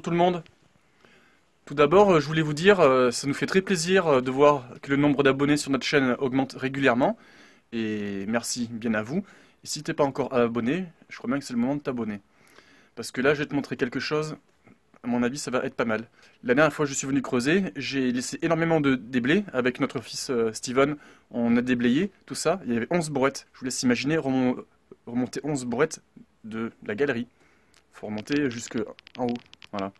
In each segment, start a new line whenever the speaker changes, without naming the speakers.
tout le monde. Tout d'abord, je voulais vous dire, ça nous fait très plaisir de voir que le nombre d'abonnés sur notre chaîne augmente régulièrement. Et merci bien à vous. Et si t'es pas encore abonné, je crois bien que c'est le moment de t'abonner. Parce que là, je vais te montrer quelque chose. À mon avis, ça va être pas mal. La dernière fois que je suis venu creuser, j'ai laissé énormément de déblais avec notre fils Steven. On a déblayé tout ça. Il y avait 11 brouettes. Je vous laisse imaginer remonter 11 brouettes de la galerie. Faut remonter jusque en haut. Voilà.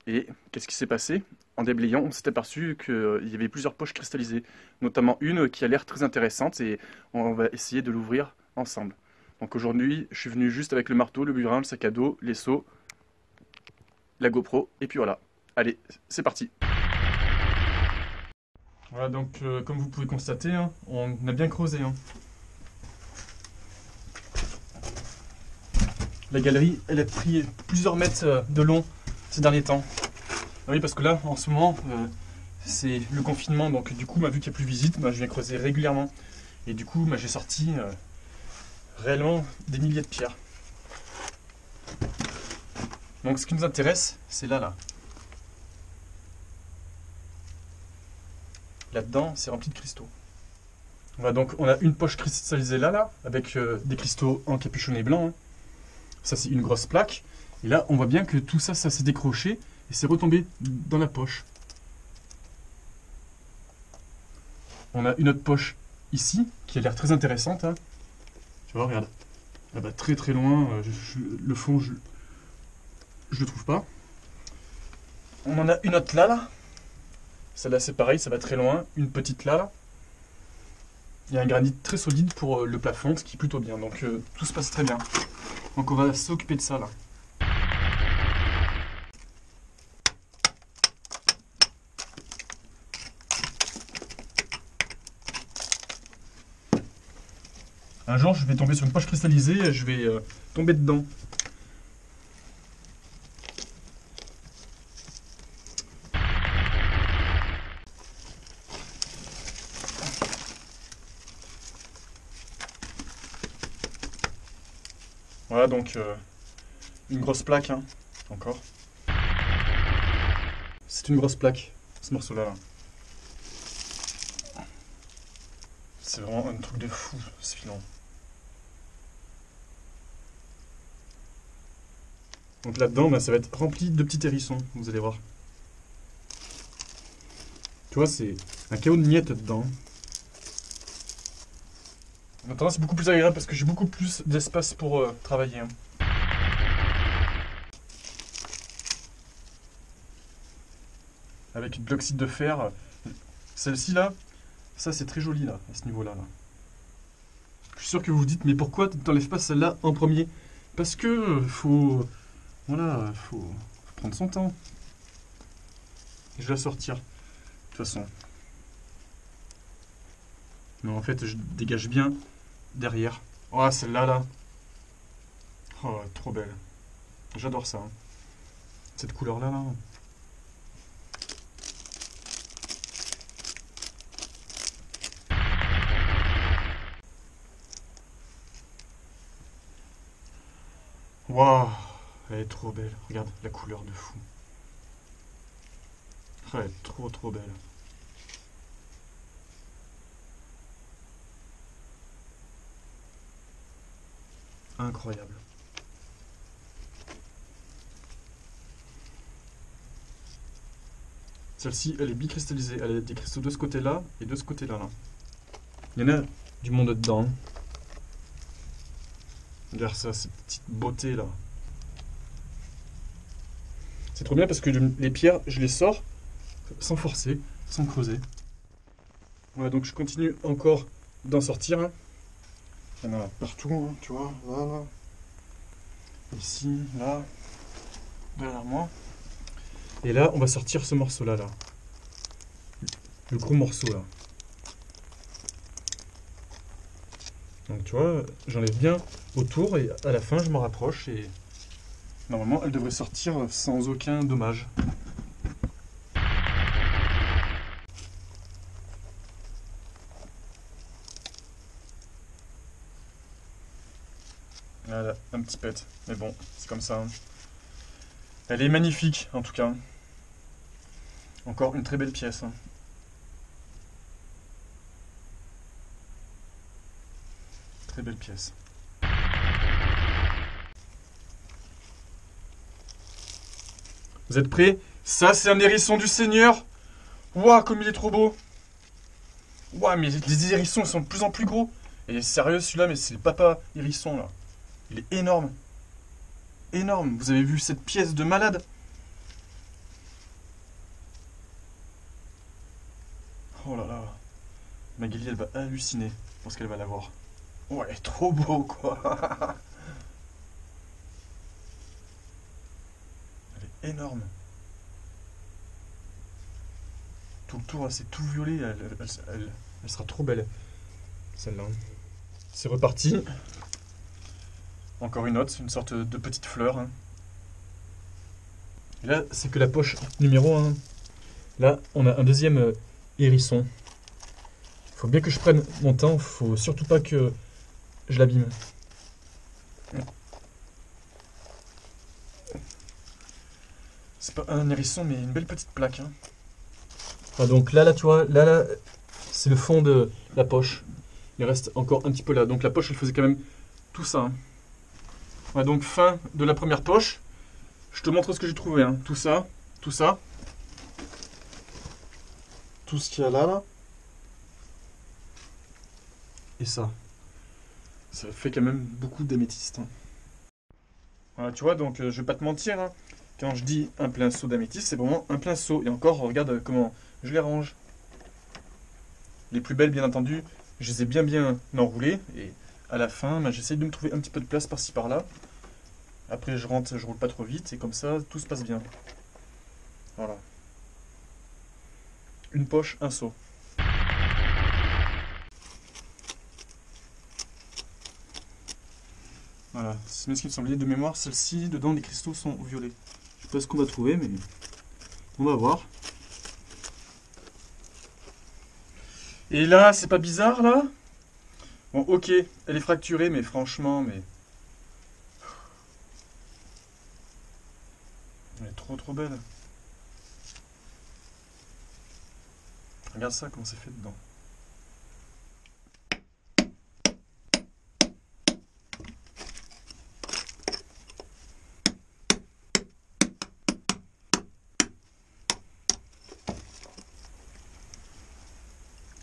Et qu'est-ce qui s'est passé? En déblayant, on s'est aperçu qu'il y avait plusieurs poches cristallisées, notamment une qui a l'air très intéressante et on va essayer de l'ouvrir ensemble. Donc aujourd'hui, je suis venu juste avec le marteau, le burin, le sac à dos, les seaux, la GoPro, et puis voilà. Allez, c'est parti. Voilà, donc comme vous pouvez constater, hein, on a bien creusé. Hein. La galerie, elle a pris plusieurs mètres de long ces derniers temps. Ah oui, parce que là, en ce moment, c'est le confinement, donc du coup, vu qu'il n'y a plus de visite, je viens creuser régulièrement. Et du coup, j'ai sorti réellement des milliers de pierres. Donc ce qui nous intéresse, c'est là. Là-dedans, c'est rempli de cristaux. Voilà, donc on a une poche cristallisée là, avec des cristaux encapuchonnés blancs. Hein. Ça, c'est une grosse plaque. Et là, on voit bien que tout ça, ça s'est décroché et c'est retombé dans la poche. On a une autre poche ici, qui a l'air très intéressante. Hein. Tu vois, regarde. Elle va très très loin. Le fond, je le trouve pas. On en a une autre là. Celle-là, c'est pareil, ça va très loin. Une petite là. Il y a un granit très solide pour le plafond, ce qui est plutôt bien. Donc tout se passe très bien. Donc on va s'occuper de ça là. Un jour, je vais tomber sur une poche cristallisée et je vais tomber dedans. Voilà, donc une grosse plaque, hein, encore. C'est une grosse plaque, ce morceau-là. Là. C'est vraiment un truc de fou, ce filon. Donc là-dedans, ça va être rempli de petits hérissons, vous allez voir. Tu vois, c'est un chaos de miettes dedans. Maintenant, c'est beaucoup plus agréable parce que j'ai beaucoup plus d'espace pour travailler. Hein. Avec de l'oxyde de fer. Celle-ci là, ça c'est très joli là, à ce niveau-là. Là. Je suis sûr que vous vous dites, mais pourquoi tu n'enlèves pas celle-là en premier? Parce que faut prendre son temps. Je vais la sortir, de toute façon. Non, en fait, je dégage bien derrière. Oh, celle-là, là. Oh, trop belle. J'adore ça. Hein. Cette couleur-là, là. Waouh, elle est trop belle. Regarde la couleur de fou. Oh, elle est trop trop belle. Incroyable. Celle-ci, elle est bicristallisée. Elle a des cristaux de ce côté-là et de ce côté-là. Là. Il y en a du monde dedans. Regarde ça, cette petite beauté là. C'est trop bien parce que les pierres, je les sors sans forcer, sans creuser. Voilà, donc je continue encore d'en sortir. Hein. Il y en a partout, hein, tu vois. Là. Ici, là, derrière moi. Et là, on va sortir ce morceau-là. Là. Le gros morceau là. Donc tu vois, j'enlève bien autour et à la fin je m'en rapproche et normalement elle devrait sortir sans aucun dommage. Voilà, un petit pet, mais bon, c'est comme ça. Hein. Elle est magnifique, en tout cas. Encore une très belle pièce. Très belle pièce. Vous êtes prêts? Ça, c'est un hérisson du Seigneur. Waouh, comme il est trop beau. Waouh, mais les hérissons, ils sont de plus en plus gros. Et sérieux, celui-là, mais c'est le papa hérisson, là. Il est énorme. Énorme. Vous avez vu cette pièce de malade? Oh là là. Magali, elle va halluciner lorsqu'elle va la voir. Ouais, trop beau, quoi. Elle est énorme. Tout le tour, c'est tout violet. Elle sera trop belle, celle-là. C'est reparti. Encore une autre, une sorte de petite fleur. Et là, c'est que la poche numéro 1. Là, on a un deuxième hérisson. Faut bien que je prenne mon temps. Faut surtout pas que je l'abîme. C'est pas un hérisson, mais une belle petite plaque. Ah, donc là, tu vois, là, c'est le fond de la poche. Il reste encore un petit peu là. Donc la poche, elle faisait quand même tout ça. Ouais, donc fin de la première poche. Je te montre ce que j'ai trouvé. Tout ça, tout ça. Tout ce qu'il y a là. Et ça. Ça fait quand même beaucoup d'améthyste. Voilà, tu vois, donc je vais pas te mentir. Quand je dis un plein seau d'améthyste, c'est vraiment un plein seau. Et encore, regarde comment je les range. Les plus belles, bien entendu, je les ai bien enroulées. Et à la fin, j'essaye de me trouver un petit peu de place par-ci par-là. Après, je rentre, je roule pas trop vite. Et comme ça, tout se passe bien. Voilà. Une poche, un seau. Voilà, c'est bien ce qui me semblait de mémoire. Celle-ci, dedans, les cristaux sont violets. Je sais pas ce qu'on va trouver, mais on va voir. Et là, c'est pas bizarre, là? Bon, ok, elle est fracturée, mais franchement, elle est trop belle. Regarde ça, comment c'est fait dedans.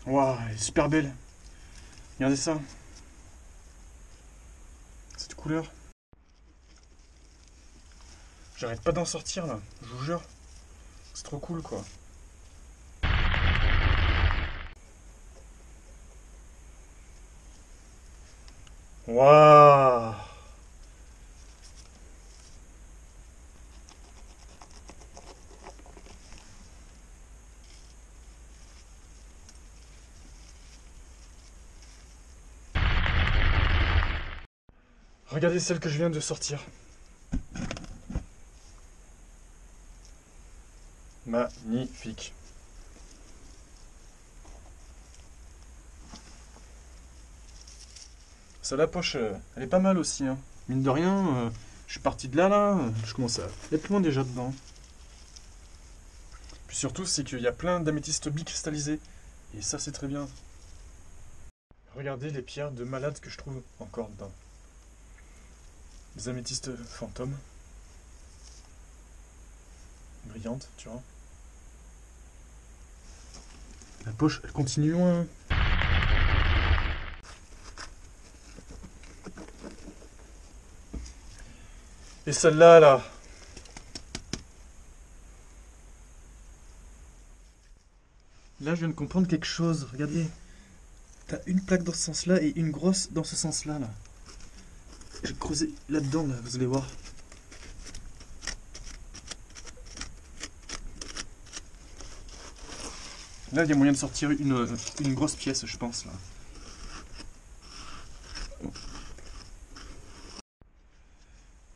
Waouh, elle est super belle. Regardez ça. Cette couleur. J'arrête pas d'en sortir là, je vous jure. C'est trop cool quoi. Waouh. Regardez celle que je viens de sortir. Magnifique. Ça, la poche, elle est pas mal aussi. Mine de rien, je suis parti de là, je commence à être loin déjà dedans. Puis surtout, c'est qu'il y a plein d'améthystes bicristallisés. Et ça, c'est très bien. Regardez les pierres de malade que je trouve encore dedans. Des améthystes fantômes. Brillantes, tu vois. La poche, elle continue loin. Et celle-là, là. Là, je viens de comprendre quelque chose. Regardez. T'as une plaque dans ce sens-là et une grosse dans ce sens-là, là. J'ai creusé là-dedans, là, vous allez voir. Là, il y a moyen de sortir une grosse pièce, je pense, là.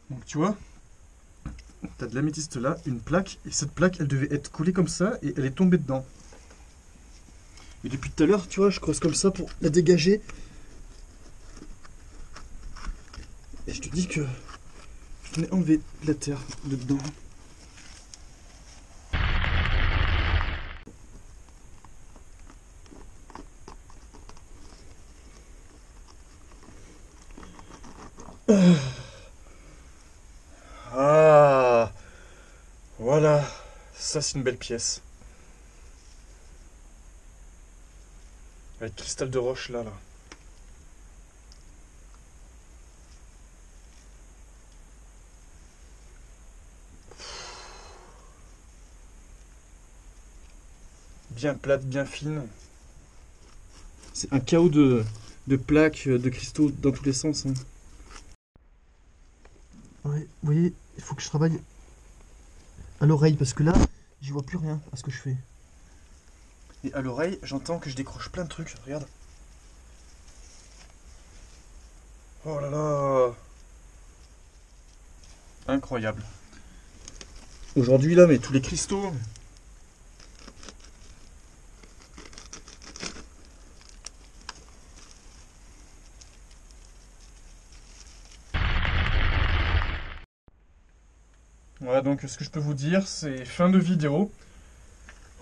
Donc, tu vois, t'as de l'améthyste là, une plaque, et cette plaque, elle devait être collée comme ça, et elle est tombée dedans. Et depuis tout à l'heure, tu vois, je creuse comme ça pour la dégager. Et je te dis que je venais enlever la terre de dedans. Ah, voilà, ça c'est une belle pièce. Avec cristal de roche là. Bien plate, bien fine. C'est un chaos de plaques, de cristaux dans tous les sens, hein.
Ouais, vous voyez, il faut que je travaille à l'oreille parce que là, j'y vois plus rien à ce que je fais.
Et à l'oreille, j'entends que je décroche plein de trucs, regarde. Oh là là. Incroyable. Aujourd'hui là, mais tous les cristaux. Voilà, donc ce que je peux vous dire, c'est fin de vidéo.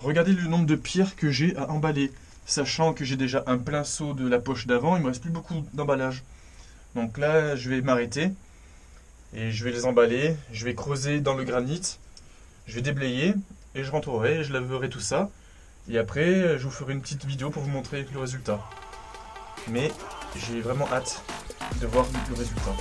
Regardez le nombre de pierres que j'ai à emballer. Sachant que j'ai déjà un plein seau de la poche d'avant, il me reste plus beaucoup d'emballage. Donc là, je vais m'arrêter et je vais les emballer. Je vais creuser dans le granit, je vais déblayer et je rentrerai et je laverai tout ça. Et après, je vous ferai une petite vidéo pour vous montrer le résultat. Mais j'ai vraiment hâte de voir le résultat.